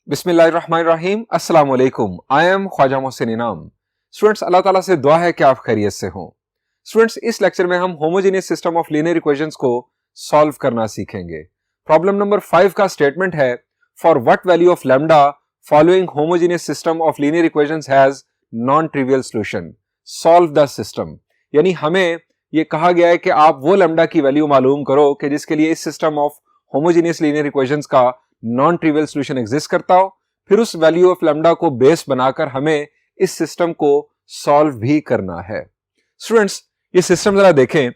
बिस्मिल्लाहिर्रहमानिर्रहीम अस्सलाम वालेकुम। आई एम ख्वाजा मोहसिन इनाम। स्टूडेंट्स, अल्लाह ताला से दुआ है कि आप खैरियत से हों। स्टूडेंट्स, इस लेक्चर में हम homogeneous system of linear equations को सॉल्व करना सीखेंगे। प्रॉब्लम नंबर 5 का स्टेटमेंट है, for what value of lambda following homogeneous system of linear equations has non trivial solution, solve the system. यानी हमें ये कहा गया है कि आप वो लैम्डा की वैल्यू मालूम करो कि जिसके लिए इस system of homogeneous linear equations का नॉन ट्रिवियल सॉल्यूशन एग्जिस्ट करता हो। फिर उस वैल्यू ऑफ लैम्डा को बेस बनाकर हमें इस सिस्टम को सॉल्व भी करना है। स्टूडेंट्स, ये सिस्टम जरा देखें।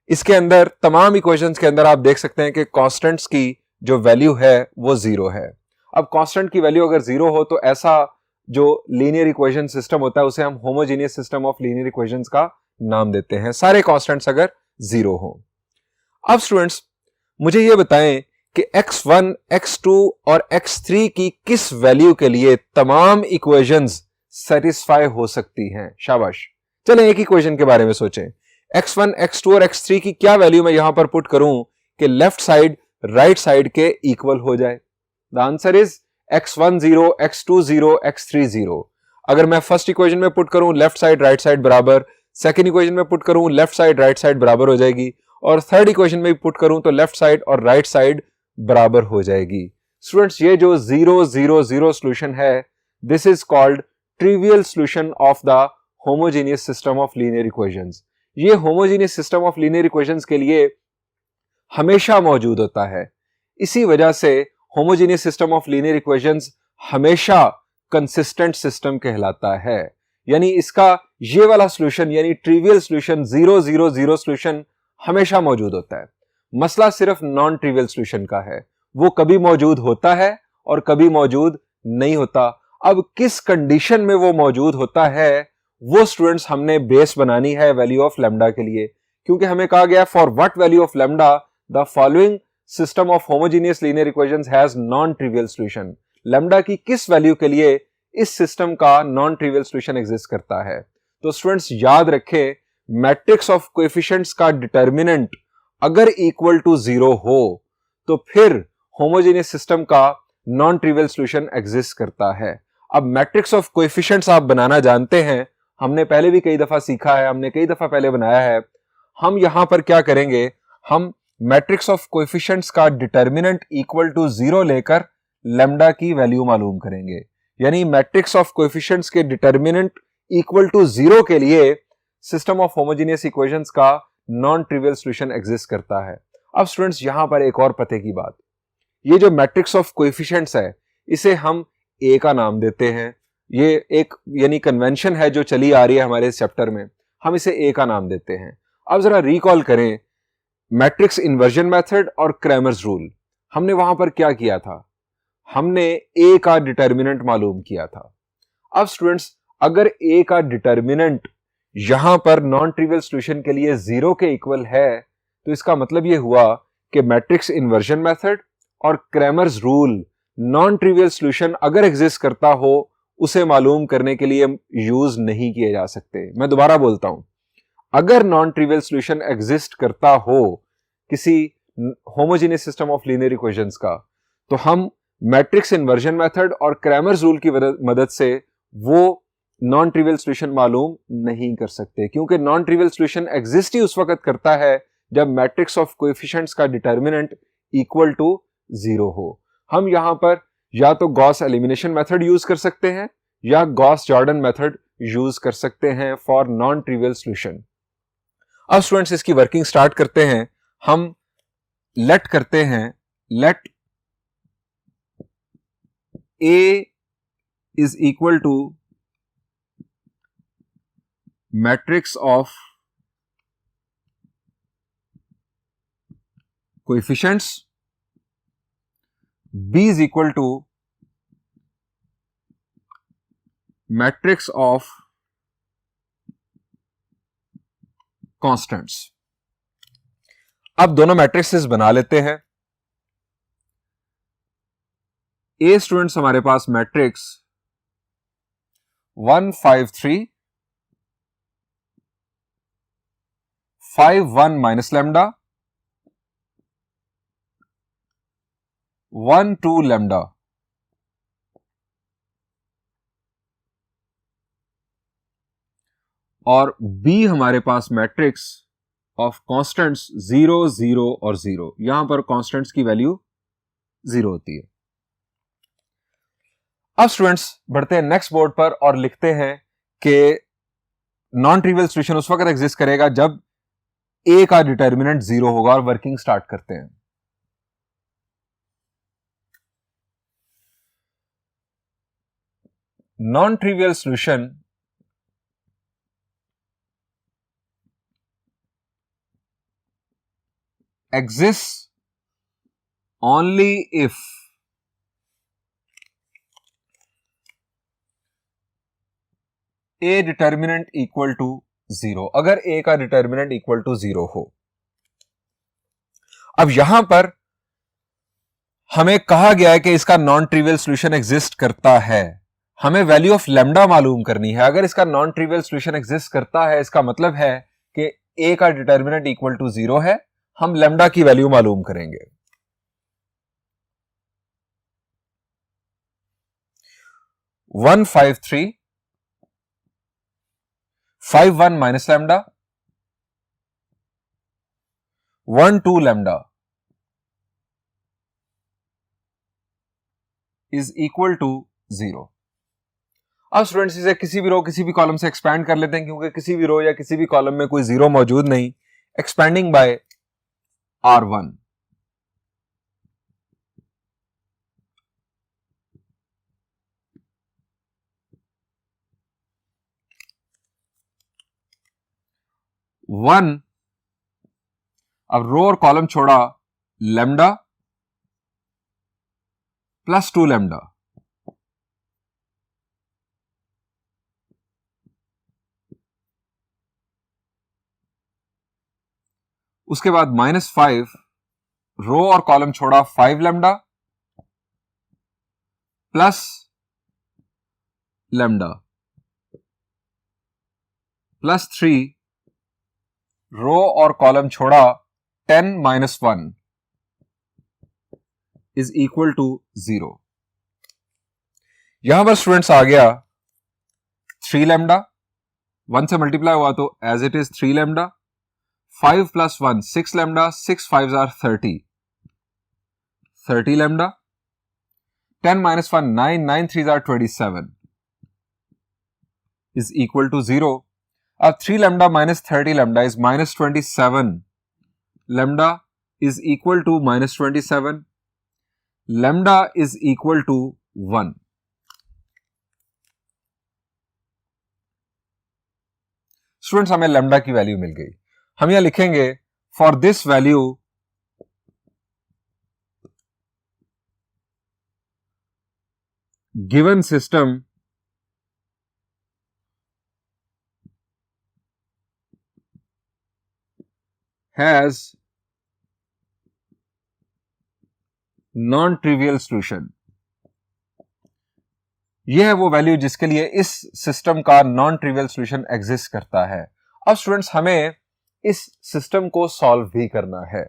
इसके अंदर तमाम इक्वेशंस के अंदर आप देख सकते हैं कि कांस्टेंट्स की जो वैल्यू है वो जीरो है। अब कांस्टेंट की वैल्यू अगर जीरो हो तो ऐसा जो लीनियर इक्वेशन सिस्टम होता है उसे हम homogeneous system of linear equations का नाम देते हैं, सारे कांस्टेंट्स अगर जीरो हो। अब स्टूडेंट्स, मुझे ये बताएं कि x1, x2 और x3 की किस वैल्यू के लिए तमाम इक्वेशंस सेटिस्फाई हो सकती हैं। शाबाश। चलें एक इक्वेशन के बारे में सोचें। x1, x2 और x3 की क्या वैल्यू मैं यहां पर पुट करूं कि लेफ्ट साइड राइट साइड के इक्वल हो जाए। The answer is x1 0, x2 0, x3 0। अगर मैं फर्स्ट इक्वेशन में पुट करूं लेफ्ट साइड राइट साइड बराबर, सेकेंड इक्वेशन में पुट करूं लेफ्ट साइड राइट साइड बराबर हो जाएगी, और थर्ड इक्वेशन में पुट करूं तो लेफ्ट साइड और राइट साइड बराबर हो जाएगी। स्टूडेंट्स, ये जो 0 0 0 सॉल्यूशन है, this is called trivial solution of the homogeneous system of linear equations. ये homogeneous system of linear equations के लिए हमेशा मौजूद होता है। इसी वजह से homogeneous system of linear equations हमेशा कंसिस्टेंट सिस्टम कहलाता है। यानी इसका ये वाला सॉल्यूशन यानी ट्रिवियल सॉल्यूशन 0 0 0 सॉल्यूशन हमेशा मौजूद होता है। मसला सिर्फ नॉन ट्रिवियल सॉल्यूशन का है, वो कभी मौजूद होता है और कभी मौजूद नहीं होता। अब किस कंडीशन में वो मौजूद होता है वो स्टूडेंट्स हमने बेस बनानी है वैल्यू ऑफ लैम्डा के लिए, क्योंकि हमें कहा गया for what value of lambda the following system of homogeneous linear equations has non trivial solution. Lambda की किस वैल्यू के लिए इस सिस्टम का नॉन ट्रिवियल सॉल्यूशन एग्जिस्ट करता है। तो स्टूडेंट्स याद रखें, मैट्रिक्स ऑफ कोएफिशिएंट्स का डिटर्मिनेंट अगर इक्वल टू 0 हो तो फिर होमोजेनियस सिस्टम का नॉन ट्रिवियल सॉल्यूशन एग्जिस्ट करता है। अब मैट्रिक्स ऑफ कोएफिशिएंट्स आप बनाना जानते हैं, हमने पहले भी कई दफा सीखा है, हमने कई दफा पहले बनाया है। हम यहां पर क्या करेंगे, हम मैट्रिक्स ऑफ कोएफिशिएंट्स का डिटर्मिनेंट इक्वल टू 0 लेकर लैम्डा की वैल्यू मालूम करेंगे। यानी मैट्रिक्स ऑफ कोएफिशिएंट्स के डिटर्मिनेंट इक्वल टू 0 के लिए सिस्टम ऑफ होमोजेनियस इक्वेशंस का नॉन ट्रिवियल सॉल्यूशन एग्जिस्ट करता है। अब स्टूडेंट्स, यहां पर एक और पते की बात, ये जो मैट्रिक्स ऑफ कोएफिशिएंट्स है इसे हम ए का नाम देते हैं। ये एक यानी कन्वेंशन है जो चली आ रही है हमारे इस चैप्टर में, हम इसे ए का नाम देते हैं। अब जरा रिकॉल करें मैट्रिक्स इन्वर्जन मेथड और क्रैमर्स रूल। हमने वहां पर क्या किया था, हमने ए का डिटर्मिनेंट मालूम किया था। अब स्टूडेंट्स, अगर ए का डिटर्मिनेंट यहां पर नॉन ट्रिवियल सॉल्यूशन के लिए 0 के इक्वल है तो इसका मतलब यह हुआ कि मैट्रिक्स इन्वर्जन मेथड और Cramer's rule non trivial solution अगर एग्जिस्ट करता हो उसे मालूम करने के लिए यूज नहीं किए जा सकते। मैं दोबारा बोलता हूं, अगर नॉन ट्रिवियल सॉल्यूशन एग्जिस्ट करता हो किसी homogeneous system of linear equations का, तो हम मैट्रिक्स इन्वर्जन मेथड और क्रैमर्स रूल की मदद से वो नॉन ट्रिवियल सॉल्यूशन मालूम नहीं कर सकते, क्योंकि नॉन ट्रिवियल सॉल्यूशन एग्जिस्ट ही उस वक्त करता है जब मैट्रिक्स ऑफ कोएफिशिएंट्स का डिटर्मिनेंट इक्वल टू 0 हो। हम यहां पर या तो गॉस एलिमिनेशन मेथड यूज कर सकते हैं या गॉस जॉर्डन मेथड यूज कर सकते हैं फॉर नॉन ट्रिवियल सॉल्यूशन। अब स्टूडेंट्स, इसकी वर्किंग स्टार्ट करते हैं। हम लेट करते हैं, let A is equal to matrix of coefficients, B is equal to matrix of constants. अब दोनों मैट्रिक्सेस बना लेते हैं। ए स्टूडेंट्स हमारे पास मैट्रिक्स 1 5 3 5 1 माइनस लैम्डा 1 2 लैम्डा और बी हमारे पास मैट्रिक्स ऑफ कांस्टेंट्स 0 0 और 0। यहां पर कांस्टेंट्स की वैल्यू 0 होती है। अब स्टूडेंट्स बढ़ते हैं नेक्स्ट बोर्ड पर और लिखते हैं कि नॉन ट्रिवियल सॉल्यूशन उस वक्त एग्जिस्ट करेगा जब ए का डिटर्मिनेंट 0 होगा, और वर्किंग स्टार्ट करते हैं। Non trivial solution exists only if a determinant equal to 0, अगर a का डिटर्मिनेंट इक्वल टू 0 हो। अब यहां पर हमें कहा गया है कि इसका नॉन ट्रिवियल सॉल्यूशन एग्जिस्ट करता है, हमें वैल्यू ऑफ लैम्डा मालूम करनी है। अगर इसका नॉन ट्रिवियल सॉल्यूशन एग्जिस्ट करता है, इसका मतलब है कि a का डिटर्मिनेंट इक्वल टू 0 है, हम लैम्डा की वैल्यू मालूम करेंगे। 153 51 minus lambda 12 lambda is equal to 0। अब स्टूडेंट्स इसे किसी भी रो किसी भी कॉलम से एक्सपैंड कर लेते हैं, क्योंकि किसी भी रो या किसी भी कॉलम में कोई 0 मौजूद नहीं। एक्सपैंडिंग बाय R1, वन, अब रो और कॉलम छोड़ा, लैम्डा प्लस 2 लैम्डा उसके बाद -5, रो और कॉलम छोड़ा 5 लैम्डा प्लस लैम्डा प्लस 3, रो और कॉलम छोड़ा 10 माइनस 1 इज इक्वल टू 0। यहां पर स्टूडेंट्स आ गया 3 लैम्डा, 1 से मल्टीप्लाई हुआ तो as it is 3 lambda, 5 plus 1 6 lambda, 6 5 are 30 lambda, 10 minus 1 9 9 3 are 27 is equal to 0। अब 3 lambda minus 30 lambda is minus 27 lambda is equal to minus 27, lambda is equal to 1। Students हमें lambda की value मिल गई। हम यहां लिखेंगे for this value given system has non trivial solution. यह है वो वैल्यू जिसके लिए इस सिस्टम का नॉन ट्रिवियल सॉल्यूशन एग्जिस्ट करता है। अब स्टूडेंट्स हमें इस सिस्टम को सॉल्व भी करना है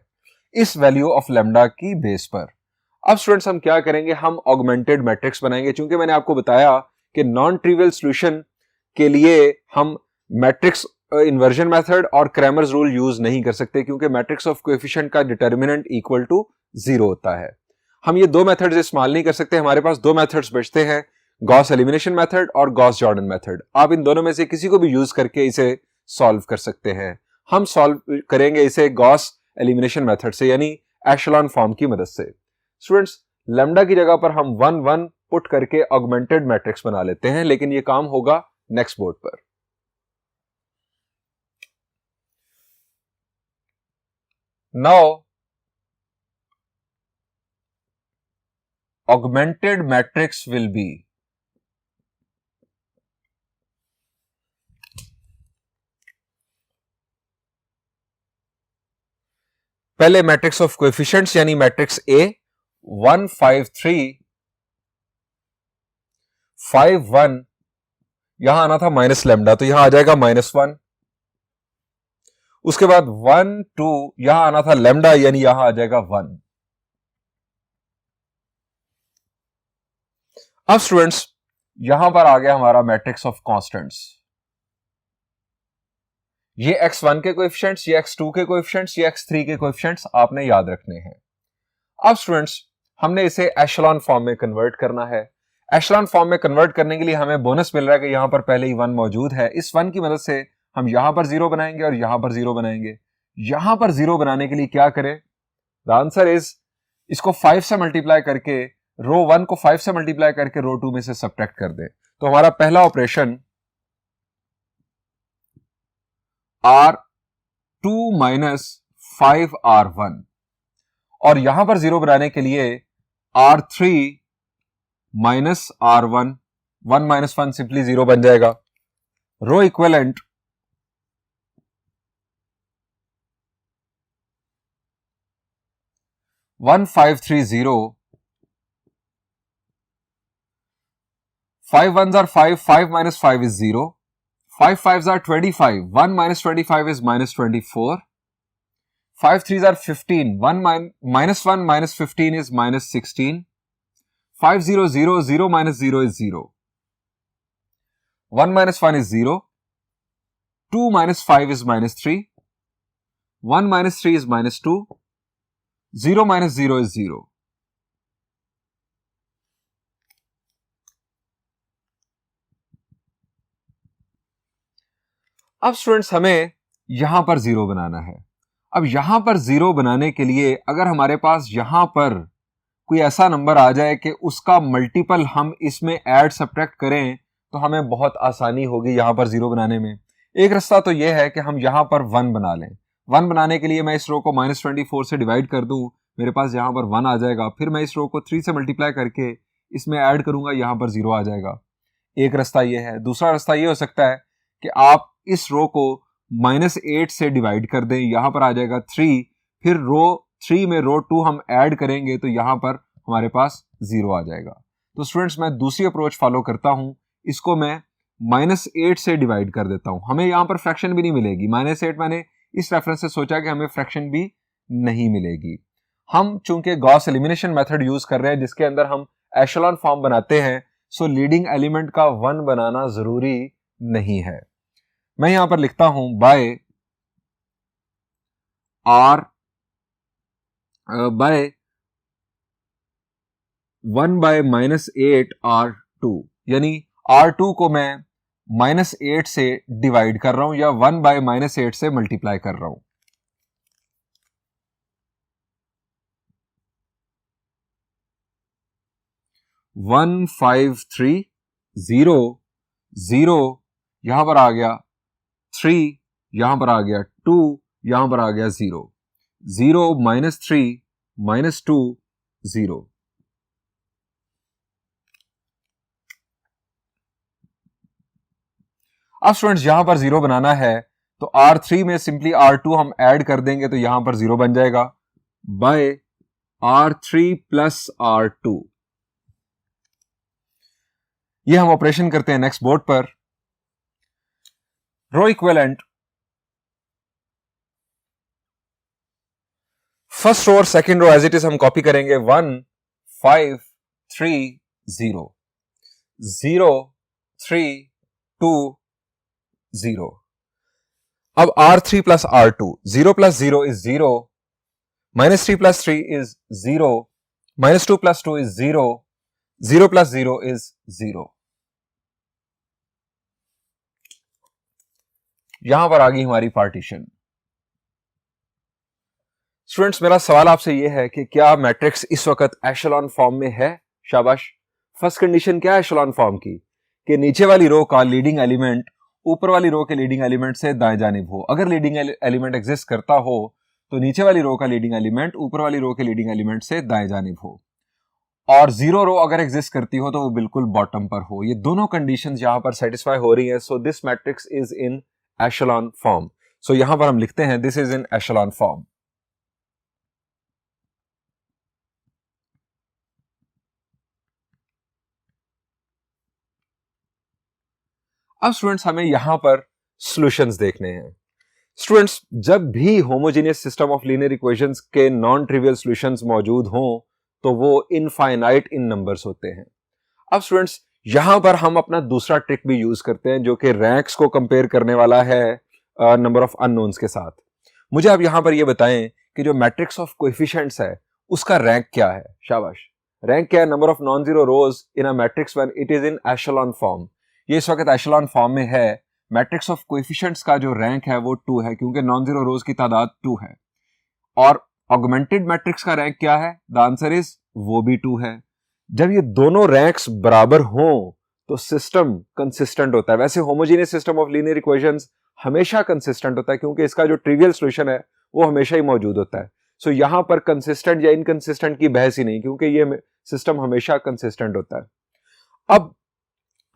इस वैल्यू ऑफ लैम्डा की बेस पर। अब स्टूडेंट्स हम क्या करेंगे, हम ऑगमेंटेड मैट्रिक्स बनाएंगे। चूंकि मैंने आपको बताया कि नॉन ट्रिवियल सॉल्यूशन के लिए हम मैट्रिक्स इन्वर्जन मेथड और क्रैमर्स रूल यूज नहीं कर सकते, क्योंकि मैट्रिक्स ऑफ कोएफिशिएंट का डिटर्मिनेंट इक्वल टू 0 होता है। हम ये दो मेथड्स इस्तेमाल नहीं कर सकते। हमारे पास दो मेथड्स बचते हैं, गॉस एलिमिनेशन मेथड और गॉस जॉर्डन मेथड। आप इन दोनों में से किसी को भी यूज करके इसे सॉल्व कर सकते हैं। हम सॉल्व करेंगे इसे गॉस एलिमिनेशन मेथड से, यानी एशेलॉन फॉर्म की मदद से। स्टूडेंट्स लैम्डा की जगह पर हम 1 1 पुट करके ऑगमेंटेड मैट्रिक्स बना लेते हैं, लेकिन यह काम होगा नेक्स्ट बोर्ड पर। Now augmented matrix will be पहले मैट्रिक्स ऑफ कोएफिशिएंट्स यानी मैट्रिक्स ए 1 5 3 5 1, यहां आना था माइनस लैम्डा तो यहां आ जाएगा -1। उसके बाद 1 2, यहां आना था लैम्डा यानी यहां आ जाएगा 1। अब स्टूडेंट्स यहां पर आ गया हमारा मैट्रिक्स ऑफ कांस्टेंट्स। ये x1 के कोएफिशिएंट्स, ये x2 के कोएफिशिएंट्स, ये x3 के कोएफिशिएंट्स आपने याद रखने हैं। अब स्टूडेंट्स हमने इसे एशेलॉन फॉर्म में कन्वर्ट करना है। एशेलॉन फॉर्म में कन्वर्ट करने के लिए हमें बोनस मिल रहा है कि यहां पर पहले ही 1 मौजूद है। इस 1 की मदद से हम यहां पर 0 बनाएंगे और यहां पर 0 बनाएंगे। यहां पर 0 बनाने के लिए क्या करें? द आंसर इज, इसको 5 से मल्टीप्लाई करके रो 1 को 5 से मल्टीप्लाई करके रो 2 में से सब्ट्रैक्ट कर दें। तो हमारा पहला ऑपरेशन R2 माइनस 5R1, और यहां पर 0 बनाने के लिए R3 minus R1, 1 minus 1 simply 0 बन जाएगा। रो equivalent 1530, 5 ones are 5, 5 minus 5 is 0, 5 fives are 25, 1 minus 25 is minus 24, 5 threes are 15, minus 1 minus 15 is minus 16, 5 0 0, 0 minus 0 is 0, 1 minus 1 is 0, 2 minus 5 is minus 3, 1 minus 3 is minus 2, 0 minus 0 is 0. अब students हमें यहां पर 0 बनाना है। अब यहां पर 0 बनाने के लिए अगर हमारे पास यहां पर कोई ऐसा नंबर आ जाए कि उसका मल्टीपल हम इसमें ऐड सब्ट्रैक्ट करें तो हमें बहुत आसानी होगी यहां पर 0 बनाने में। एक रास्ता तो यह है कि हम यहां पर 1 बना लें। 1 बनाने के लिए मैं इस रो को -24 से डिवाइड कर दूं, मेरे पास यहां पर 1 आ जाएगा। फिर मैं इस रो को 3 से मल्टीप्लाई करके इसमें ऐड करूंगा, यहां पर 0 आ जाएगा। एक रास्ता यह है। दूसरा रास्ता यह हो सकता है कि आप इस रो को -8 से डिवाइड कर दें, यहां पर आ जाएगा 3, फिर रो 3 में रो 2 हम ऐड करेंगे तो यहां पर हमारे पास 0 आ जाएगा। तो स्टूडेंट्स मैं दूसरी अप्रोच फॉलो करता हूं, इसको मैं -8 से डिवाइड कर देता हूं। हमें यहां पर फ्रैक्शन भी नहीं मिलेगी। -8 मैंने इस रेफरेंस से सोचा कि हमें फ्रैक्शन भी नहीं मिलेगी। हम चूंकि गॉस एलिमिनेशन मेथड यूज कर रहे हैं जिसके अंदर हम एशेलॉन फॉर्म बनाते हैं, सो लीडिंग एलिमेंट का 1 बनाना जरूरी नहीं है। मैं यहां पर लिखता हूं बाय (1 by -8 R2), यानी R2 को मैं -8 से डिवाइड कर रहा हूं या 1 by -8 से मल्टीप्लाई कर रहा हूं। वन 5 3 0 0 यहां पर आ गया 3, यहां पर आ गया 2, यहां पर आ गया 0, 0 -3 -2 0। अब स्टूडेंट्स यहां पर 0 बनाना है तो R3 में सिंपली R2 हम ऐड कर देंगे तो यहां पर 0 बन जाएगा बाय R3 प्लस R2। ये हम ऑपरेशन करते हैं नेक्स्ट बोर्ड पर। रो इक्विवेलेंट फर्स्ट रो और second row as it is हम कॉपी करेंगे। 1 5 3 0 0 3 2 0। अब R3 plus R2, 0 plus 0 is 0, -3 plus 3 is 0, -2 plus 2 is 0, 0 plus 0 is 0। यहां पर आ गई हमारी पार्टीशन। स्टूडेंट्स मेरा सवाल आपसे यह है कि क्या मैट्रिक्स इस वक्त एशेलॉन फॉर्म में है? शाबाश। फर्स्ट कंडीशन क्या है एशेलॉन फॉर्म की? कि नीचे वाली रो का लीडिंग एलिमेंट ऊपर वाली रो के लीडिंग एलिमेंट से दाएं जानिब हो। अगर लीडिंग एलिमेंट एग्जिस्ट करता हो तो नीचे वाली रो का लीडिंग एलिमेंट ऊपर वाली रो के लीडिंग एलिमेंट से दाएं जानिब हो, और 0 रो अगर एग्जिस्ट करती हो तो वो बिल्कुल बॉटम पर हो। ये दोनों कंडीशंस यहां पर सेटिस्फाई हो रही हैं, so this matrix is in echelon form. So यहां पर हम लिखते हैं this is in echelon form. अब स्टूडेंट्स हमें यहां पर सॉल्यूशंस देखने हैं। स्टूडेंट्स जब भी homogeneous system of linear equations के नॉन ट्रिवियल सॉल्यूशंस मौजूद हों तो वो इनफाइनाइट इन नंबर्स होते हैं। अब स्टूडेंट्स यहां पर हम अपना दूसरा ट्रिक भी यूज करते हैं जो कि रैंक्स को कंपेयर करने वाला है नंबर ऑफ अननोन्स के साथ। मुझे आप यहां पर ये बताएं कि जो मैट्रिक्स ऑफ कोएफिशिएंट्स है उसका रैंक क्या है। शाबाश, रैंक क्या है? Number of non zero rows in a matrix when it is in echelon form. ये इस वक्त एशेलॉन फॉर्म में है। मैट्रिक्स ऑफ कोएफिशिएंट्स का जो रैंक है वो 2 है, क्योंकि नॉन जीरो रोज की तादाद 2 है। और ऑगमेंटेड मैट्रिक्स का रैंक क्या है? द आंसर इज वो भी 2 है। जब ये दोनों रैंक्स बराबर हों तो सिस्टम कंसिस्टेंट होता है। वैसे homogeneous system of linear equations हमेशा कंसिस्टेंट होता है, क्योंकि इसका जो ट्रिवियल सॉल्यूशन है वो हमेशा ही मौजूद होता है। सो यहां पर कंसिस्टेंट या इनकंसिस्टेंट की बहस ही नहीं, क्योंकि ये सिस्टम हमेशा कंसिस्टेंट होता है। अब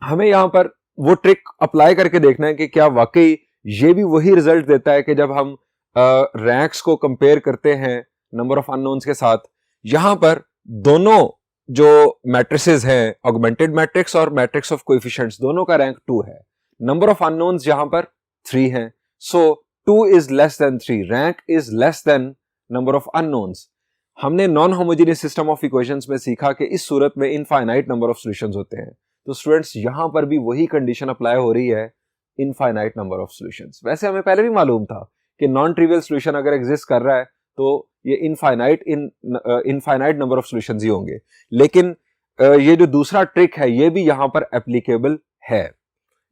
हमें यहां पर वो ट्रिक अप्लाई करके देखना है कि क्या वाकई ये भी वही रिजल्ट देता है कि जब हम रैंक्स को कंपेयर करते हैं नंबर ऑफ अननोन्स के साथ। यहां पर दोनों जो मैट्रिसेस हैं, ऑगमेंटेड मैट्रिक्स और मैट्रिक्स ऑफ कोएफिशिएंट्स, दोनों का रैंक 2 है। नंबर ऑफ अननोन्स यहां पर 3 है। So 2 is less than 3, rank is less than number of unknowns. हमने non homogeneous system of equations में सीखा कि इस सूरत में इनफाइनाइट नंबर ऑफ सॉल्यूशंस होते हैं। तो स्टूडेंट्स यहां पर भी वही कंडीशन अप्लाई हो रही है, इनफाइनाइट नंबर ऑफ सॉल्यूशंस। वैसे हमें पहले भी मालूम था कि नॉन ट्रिवियल सॉल्यूशन अगर एग्जिस्ट कर रहा है तो ये इनफाइनाइट नंबर ऑफ सॉल्यूशंस ही होंगे। लेकिन ये जो दूसरा ट्रिक है ये भी यहां पर एप्लीकेबल है,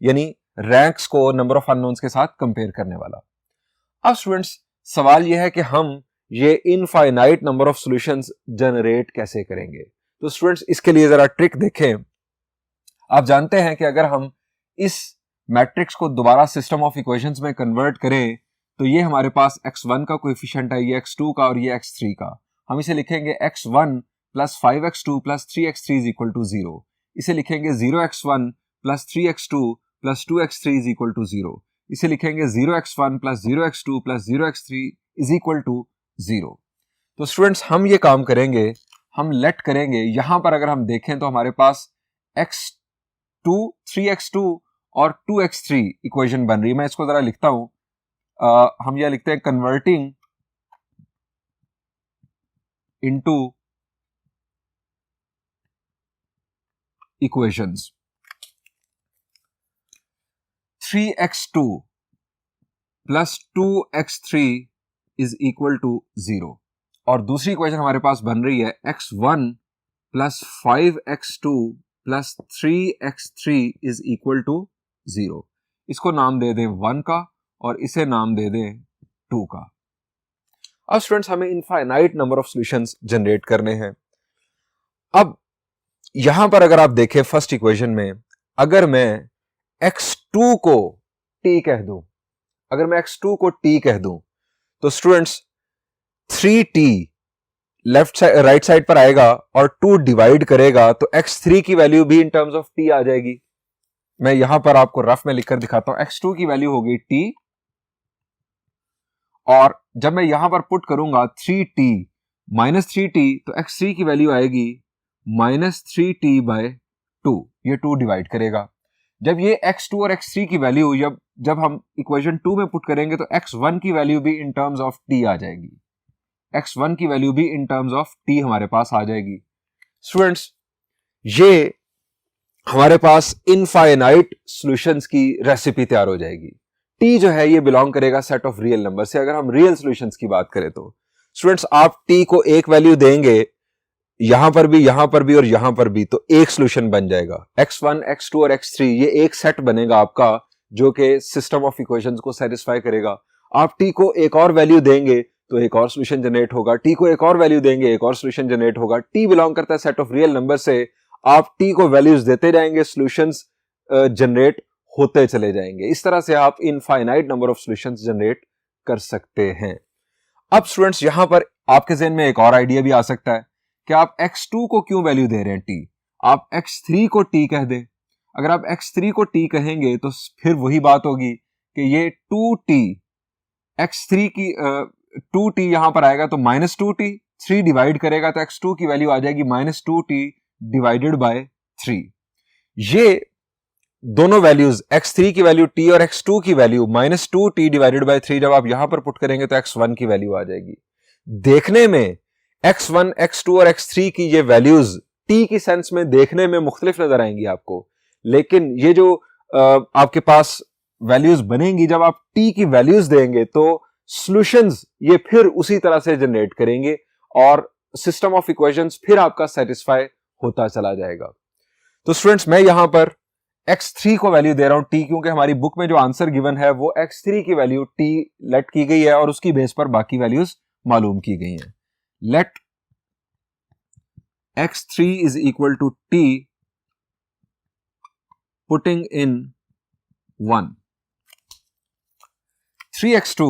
यानी रैंक्स को नंबर ऑफ अननोन्स के साथ कंपेयर करने वाला। अब स्टूडेंट्स सवाल यह है कि हम ये infinite number of solutions generate कैसे करेंगे। तो स्टूडेंट्स इसके लिए जरा ट्रिक देखें। आप जानते हैं कि अगर हम इस मैट्रिक्स को दोबारा सिस्टम ऑफ इक्वेशंस में कन्वर्ट करें तो ये हमारे पास x1 का कोएफिशिएंट है, ये x2 का और ये x3 का। हम इसे लिखेंगे x1 plus 5x2 plus 3x3 is equal to 0। इसे लिखेंगे 0x1 plus 3x2 plus 2x3 is equal to 0। इसे लिखेंगे 0x1 plus 0x2 plus 0x3 is equal to 0। तो स्टूडेंट्स हम ये काम करेंगे, हम लेट करेंगे। यहां पर अगर हम देखें तो हमारे पास x2, 3x2 और 2x3 इक्वेशन बन रही है। मैं इसको जरा लिखता हूं। हम यह लिखते हैं converting into equations. 3x2 plus 2x3 is equal to 0। और दूसरी इक्वेशन हमारे पास बन रही है x1 plus 5x2 plus 3x3 is equal to 0। इसको नाम दे दें 1 का और इसे नाम दे दें 2 का। अब स्टूडेंट्स हमें infinite number of solutions generate करने हैं। अब यहां पर अगर आप देखें फर्स्ट इक्वेशन में, अगर मैं x2 को t कह दूं, अगर मैं x2 को t कह दूं तो students 3t left side right side पर आएगा और 2 डिवाइड करेगा तो x3 की वैल्यू भी इन टर्म्स ऑफ t आ जाएगी। मैं यहां पर आपको रफ में लिखकर दिखाता हूं। x2 की वैल्यू होगी t, और जब मैं यहां पर पुट करूंगा 3t माइनस 3t तो x3 की वैल्यू आएगी माइनस 3t बाय 2। ये 2 डिवाइड करेगा। जब ये x2 और x3 की वैल्यू जब हम इक्वेशन 2 में पुट करेंगे तो x1 की वैल्यू भी इन टर्म्स ऑफ t आ जाएगी। x1 की वैल्यू भी इन टर्म्स ऑफ t हमारे पास आ जाएगी। स्टूडेंट्स ये हमारे पास इनफाइनाइट सॉल्यूशंस की रेसिपी तैयार हो जाएगी। t जो है ये बिलोंग करेगा सेट ऑफ रियल नंबर से। अगर हम रियल सॉल्यूशंस की बात करें तो स्टूडेंट्स आप t को एक वैल्यू देंगे यहां पर भी और यहां पर भी, तो एक सॉल्यूशन बन जाएगा। x1, x2 और x3 ये एक सेट बनेगा आपका, जो कि सिस्टम ऑफ इक्वेशंस को सेटिस्फाई करेगा। आप t को एक और वैल्यू देंगे तो एक और सॉल्यूशन जनरेट होगा, t को एक और वैल्यू देंगे एक और सॉल्यूशन जनरेट होगा। t बिलोंग करता है सेट ऑफ रियल नंबर से। आप t को वैल्यूज देते जाएंगे, सॉल्यूशंस जनरेट होते चले जाएंगे। इस तरह से आप infinite number of solutions generate कर सकते हैं। अब स्टूडेंट्स यहां पर आपके ज़हन में एक और आइडिया भी आ सकता है कि आप x2 को क्यों वैल्यू दे रहे हैं t, आप x3 को t कह दें। अगर आप x3 को t कहेंगे तो फिर वही बात होगी कि ये 2t x3 की 2t यहां पर आएगा तो माइनस 2t, 3 डिवाइड करेगा तो x2 की वैल्यू आ जाएगी माइनस 2t डिवाइडेड बाय 3। ये दोनों वैल्यूज x3 की वैल्यू t और x2 की value minus 2t divided by 3 जब आप यहां पर पुट करेंगे तो x1 की वैल्यू आ जाएगी। देखने में x1, x2 और x3 की ये वैल्यूज t की सेंस में देखने में मुख्तलिफ नजर आएंगी आपको, लेकिन ये जो आपके पास वैल्यूज बनेंगी, जब आप t की वैल्यूज देंगे तो सॉल्यूशंस ये फिर उसी तरह से जनरेट करेंगे और सिस्टम ऑफ इक्वेशंस फिर आपका सेटिस्फाई होता चला जाएगा। तो स्टूडेंट्स मैं यहां पर x3 को वैल्यू दे रहा हूं t, क्योंकि हमारी बुक में जो आंसर गिवन है वो x3 की वैल्यू t लेट की गई है और उसकी बेस पर बाकी वैल्यूज मालूम की गई हैं। Let x3 is equal to t putting in 1, 3x2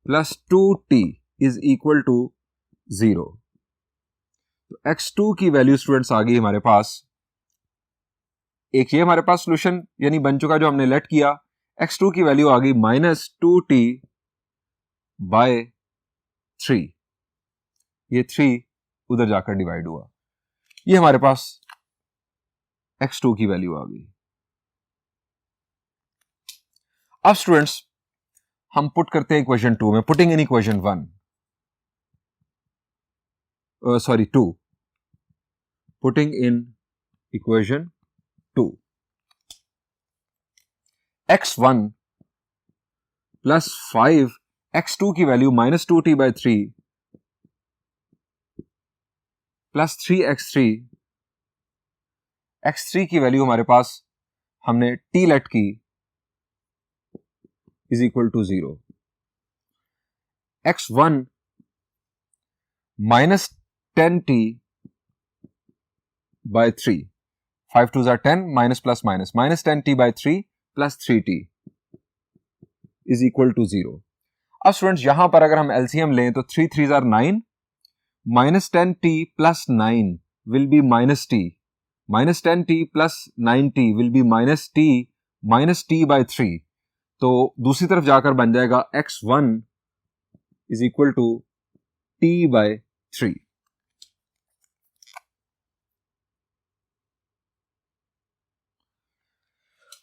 plus 2t is equal to 0। तो x2 की वैल्यू स्टूडेंट्स आ गई हमारे पास, एक ये हमारे पास सॉल्यूशन यानी बन चुका जो हमने लेट किया। x2 की वैल्यू आ गई -2t बाय 3, ये 3 उधर जाकर डिवाइड हुआ, ये हमारे पास x2 की वैल्यू आ गई। अब स्टूडेंट्स हम पुट करते हैं इक्वेशन 2 में, putting in equation 2, putting in equation 2, x1 plus 5 x2 की value -2t by 3 plus 3x3, x3 की वैल्यू हमारे पास हमने t लेट की is equal to 0, x1 -10t by 3, 5 2 are 10, minus plus minus, -10t by 3 plus 3t is equal to 0। अब students यहां पर अगर हम एलसीएम लें तो 3 3 are 9, -10t plus 9 will be -t, -10t plus 9t will be -t by 3। तो दूसरी तरफ जाकर बन जाएगा x1 is equal to t by 3।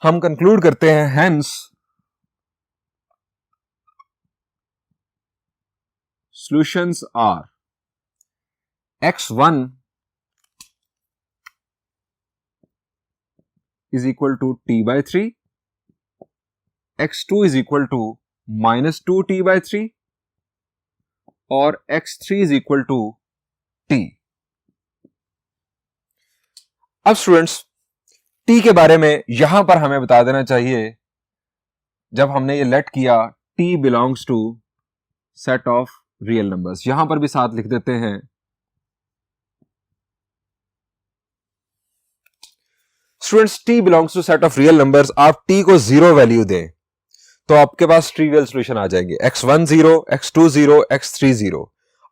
हम कंक्लूड करते हैं, hence solutions are x1 is equal to t by 3, x2 is equal to -2t by 3 और x3 is equal to t। अब स्टूडेंट्स t के बारे में यहां पर हमें बता देना चाहिए, जब हमने ये लेट किया t belongs to set of real numbers, यहां पर भी साथ लिख देते हैं। Students t belongs to set of real numbers, आप t को 0 वैल्यू दें तो आपके पास ट्रिवियल सॉल्यूशन आ जाएंगे, x1 0, x2 0, x3 0।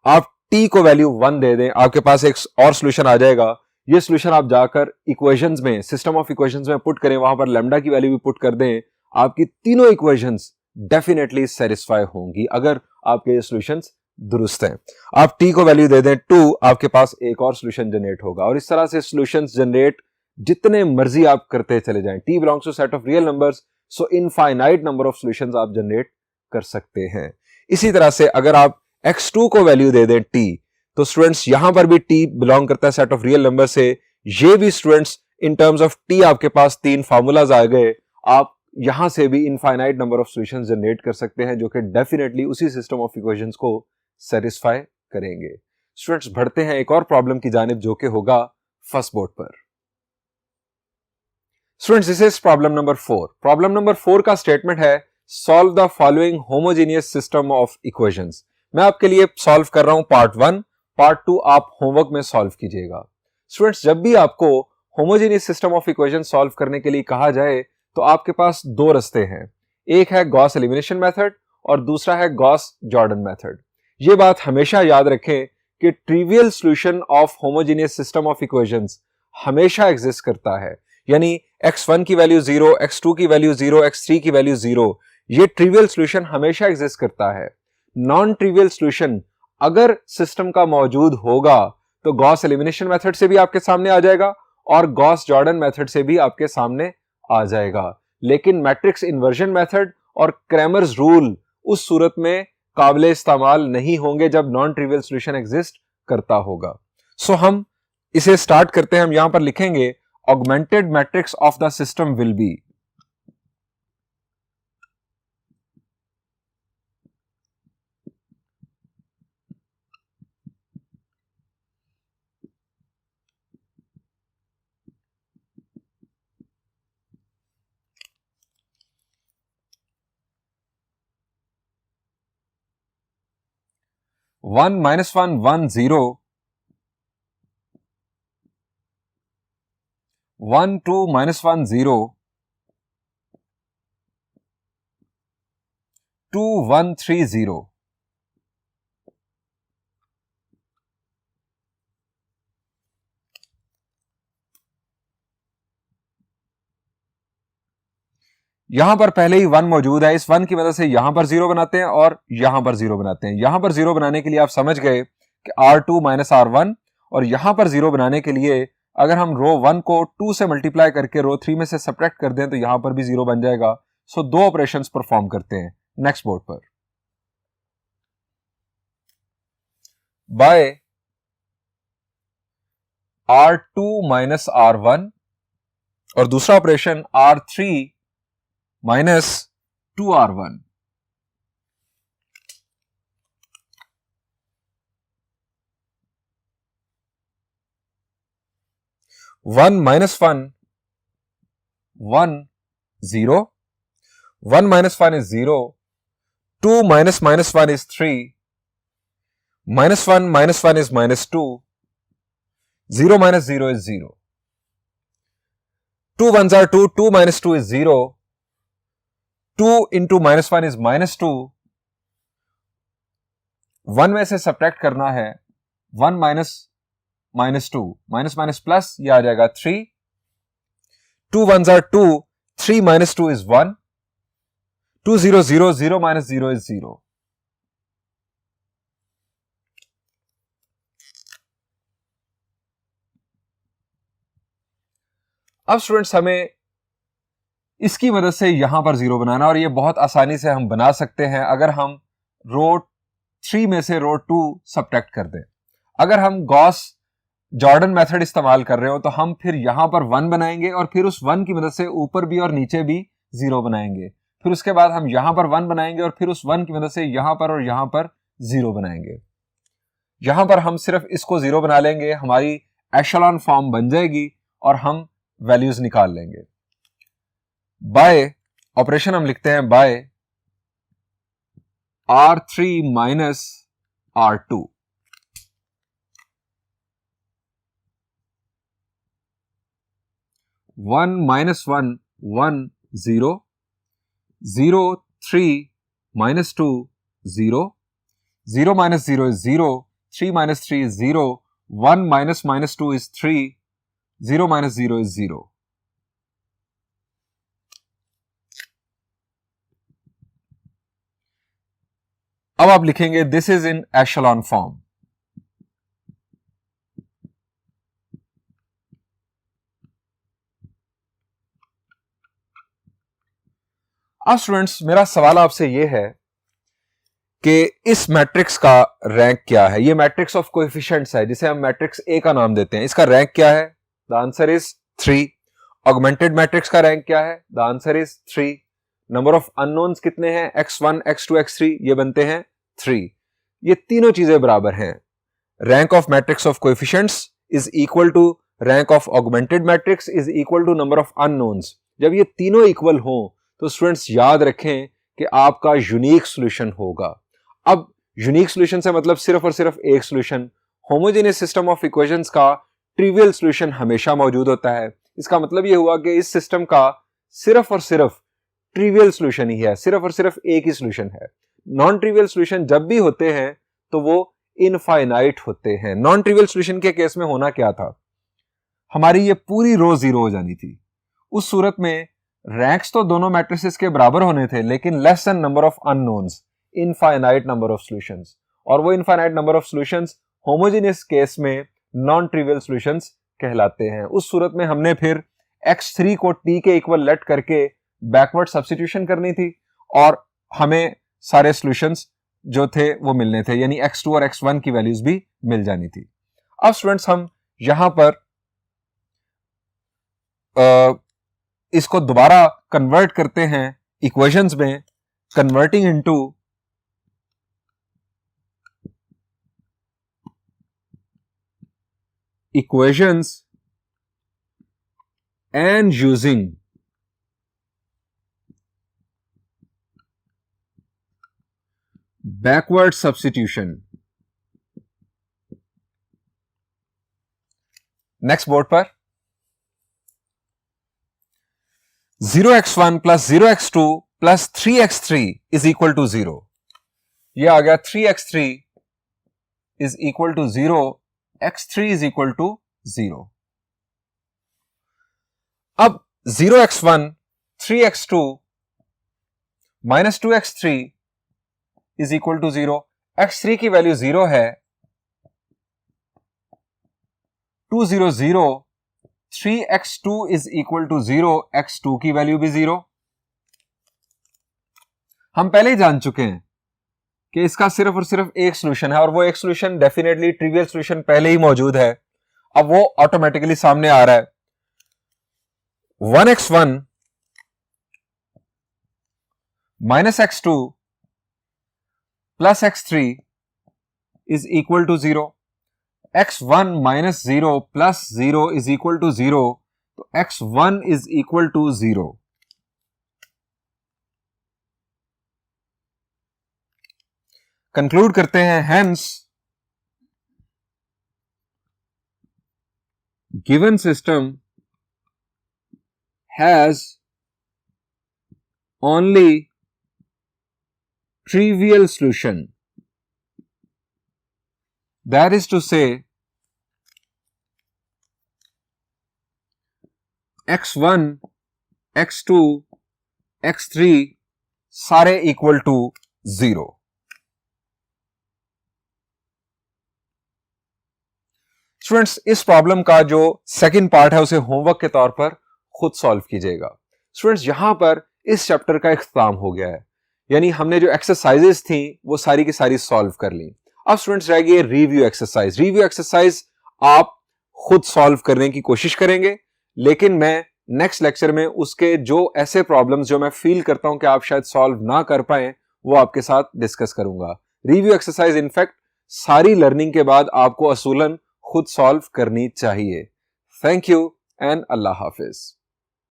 आप t को वैल्यू 1 दे दें, आपके पास एक और सॉल्यूशन आ जाएगा। ये सॉल्यूशन आप जाकर इक्वेशंस में, सिस्टम ऑफ इक्वेशंस में पुट करें, वहां पर लैम्डा की वैल्यू भी पुट कर दें, आपकी तीनों इक्वेशंस डेफिनेटली सेटिस्फाई होंगी अगर आपके ये सॉल्यूशंस दुरुस्त हैं। आप t को वैल्यू दे दें 2, आपके पास एक और सॉल्यूशन जनरेट होगा और इस तरह से सॉल्यूशंस जनरेट जितने मर्जी आप करते चले जाएं। t belongs to set of real numbers, so infinite number of solutions आप जनरेट कर सकते हैं। इसी तरह से अगर आप x2 को वैल्यू दे दें t, तो स्टूडेंट्स यहां पर भी t बिलोंग करता है सेट ऑफ रियल नंबर से। ये भी students in terms of t आपके पास 3 फार्मूलाज आ गए, आप यहां से भी infinite number of solutions generate कर सकते हैं जो कि डेफिनेटली उसी सिस्टम ऑफ इक्वेशंस को सेटिस्फाई करेंगे। स्टूडेंट्स बढ़ते हैं एक और प्रॉब्लम की जानिब जो कि होगा फर्स्ट बोर्ड पर। Students this is problem number 4। Problem number 4 का स्टेटमेंट है, solve the following homogeneous system of equations. मैं आपके लिए सॉल्व कर रहा हूं पार्ट 1, पार्ट 2 आप होमवर्क में सॉल्व कीजिएगा। स्टूडेंट्स जब भी आपको homogeneous system of equation solve करने के लिए कहा जाए तो आपके पास दो रास्ते हैं, एक है गॉस एलिमिनेशन मेथड और दूसरा है गॉस जॉर्डन मेथड। ये बात हमेशा याद रखें कि trivial solution of homogeneous system of equations हमेशा एग्जिस्ट करता है, यानी x1 की वैल्यू 0, x2 की वैल्यू 0, x3 की वैल्यू 0, ये ट्रिवियल सॉल्यूशन हमेशा एग्जिस्ट करता है। नॉन ट्रिवियल सॉल्यूशन अगर सिस्टम का मौजूद होगा तो गॉस एलिमिनेशन मेथड से भी आपके सामने आ जाएगा और गॉस जॉर्डन मेथड से भी आपके सामने आ जाएगा, लेकिन मैट्रिक्स इन्वर्जन मेथड और क्रैमर्स रूल उस सूरत में काबिले इस्तेमाल नहीं होंगे जब नॉन ट्रिवियल सॉल्यूशन एग्जिस्ट करता होगा। सो हम इसे स्टार्ट करते हैं। हम यहां पर लिखेंगे augmented matrix of the system will be, 1 minus 1 1 0, 1 2 minus 1 0, 2 1 3 0. यहां पर पहले ही 1 मौजूद है, इस 1 की मदद से यहां पर 0 बनाते हैं और यहां पर 0 बनाते हैं। यहां पर 0 बनाने के लिए आप समझ गए कि R2 माइनस R1, और यहां पर 0 बनाने के लिए अगर हम रो 1 को 2 से मल्टीप्लाई करके रो 3 में से सब्ट्रैक्ट कर दें तो यहां पर भी 0 बन जाएगा। सो दो ऑपरेशंस परफॉर्म करते हैं। नेक्स्ट बोर्ड पर बाय R2 माइनस R1 और दूसरा operation R3 minus 2R1। 1 minus 1 1 0, 1 minus 1 is 0, 2 minus minus 1 is 3, minus 1 minus 1 is minus 2, 0 minus 0 is 0, 2 ones are 2, 2 minus 2 is 0, 2 into minus 1 is minus 2, 1 में से subtract करना है 1 minus minus 2, minus minus plus ये आ जाएगा 3, 2 ones are 2, 3 minus 2 is 1, 2 0 0, 0 minus 0 is 0. अब students हमें इसकी मदद से यहां पर 0 बनाना, और ये बहुत आसानी से हम बना सकते हैं अगर हम रो 3 में से रो 2 सब्ट्रैक्ट कर दें। अगर हम गॉस जॉर्डन मेथड इस्तेमाल कर रहे हो तो हम फिर यहां पर 1 बनाएंगे और फिर उस 1 की मदद से ऊपर भी और नीचे भी 0 बनाएंगे। फिर उसके बाद हम यहां पर 1 बनाएंगे और फिर उस 1 की मदद से यहां पर और यहां पर 0 बनाएंगे। यहां पर हम सिर्फ इसको 0 बना लेंगे, हमारी एशेलॉन फॉर्म बन जाएगी और हम वैल्यूज निकाल लेंगे। बाय ऑपरेशन हम लिखते हैं by R3 minus R2। 1 minus 1 1 0, 0 3 minus 2 0, 0 minus 0 is 0, 3 minus 3 is 0, 1 minus minus 2 is 3, 0 minus 0 is 0. अब आप लिखेंगे this is in echelon form. अब स्टूडेंट्स मेरा सवाल आपसे यह है कि इस मैट्रिक्स का रैंक क्या है। ये मैट्रिक्स ऑफ कोएफिशिएंट्स है जिसे हम मैट्रिक्स ए का नाम देते हैं। इसका रैंक क्या है? The answer is 3। Augmented matrix का रैंक क्या है? The answer is 3। Number of unknowns कितने हैं? x1 x2 x3, ये बनते हैं 3। ये तीनों चीजें बराबर हैं। Rank of matrix of coefficients is equal to rank of augmented matrix is equal to number of unknowns. जब ये तीनों इक्वल हों तो स्टूडेंट्स याद रखें कि आपका यूनिक सॉल्यूशन होगा। अब यूनिक सॉल्यूशन से मतलब सिर्फ और सिर्फ एक solution. Homogeneous system of equations का ट्रिवियल सॉल्यूशन हमेशा मौजूद होता है। इसका मतलब यह हुआ कि इस सिस्टम का सिर्फ और सिर्फ ट्रिवियल सॉल्यूशन ही है, सिर्फ और सिर्फ एक ही सॉल्यूशन है। नॉन ट्रिवियल सॉल्यूशन जब भी होते हैं तो वो इनफाइनाइट होते हैं। नॉन ट्रिवियल सॉल्यूशन के केस में होना क्या था? हमारी ये पूरी रो 0 हो जानी थी। उस सूरत में रैंक्स तो दोनों मैट्रिसेस के बराबर होने थे लेकिन less than number of unknowns, infinite number of solutions. और वो infinite number of solutions homogeneous case में नॉन ट्रिवियल सॉल्यूशंस कहलाते हैं। उस सूरत में हमने फिर x3 को t के इक्वल लेट करके बैकवर्ड सब्स्टिट्यूशन करनी थी और हमें सारे सॉल्यूशंस जो थे वो मिलने थे, यानी x2 और x1 की वैल्यूज भी मिल जानी थी। अब स्टूडेंट्स हम यहां पर इसको दोबारा कन्वर्ट करते हैं इक्वेशंस में, converting into equations and using backward substitution. Next board पर 0x1 plus 0x2 plus 3x3 is equal to 0। यह आ गया 3x3 is equal to 0, x3 is equal to 0। अब 0x1 3x2 minus 2x3 is equal to 0। x3 की value 0 है, 2 0 0, 3x2 is equal to 0, x2 की value भी 0। हम पहले ही जान चुके हैं कि इसका सिर्फ और सिर्फ एक सॉल्यूशन है, और वो एक सॉल्यूशन डेफिनेटली ट्रिवियल सॉल्यूशन पहले ही मौजूद है। अब वो ऑटोमेटिकली सामने आ रहा है। 1x1 minus x2 plus x3 is equal to 0। x1 minus 0 plus 0 is equal to 0, तो x1 is equal to 0। Conclude करते हैं, hence given system has only trivial solution, that is to say x1 x2 x3 सारे equal to 0। Students, इस problem का जो second part है उसे homework के तौर पर खुद सॉल्व कीजिएगा। स्टूडेंट्स, यहां पर इस चैप्टर का इख्तिताम हो गया है, यानी हमने जो एक्सरसाइजेस थी वो सारी की सारी सॉल्व कर ली। अब स्टूडेंट्स रह गई रिव्यू एक्सरसाइज। रिव्यू एक्सरसाइज आप खुद सॉल्व करने की कोशिश करेंगे, लेकिन मैं नेक्स्ट लेक्चर में उसके जो ऐसे प्रॉब्लम्स जो मैं फील करता हूं कि आप शायद सॉल्व ना कर पाए, वो आपके साथ डिस्कस करूंगा। रिव्यू एक्सरसाइज इनफैक्ट सारी लर्निंग के बाद आपको असूलन खुद सॉल्व करनी चाहिए। Thank you and Allah Hafiz.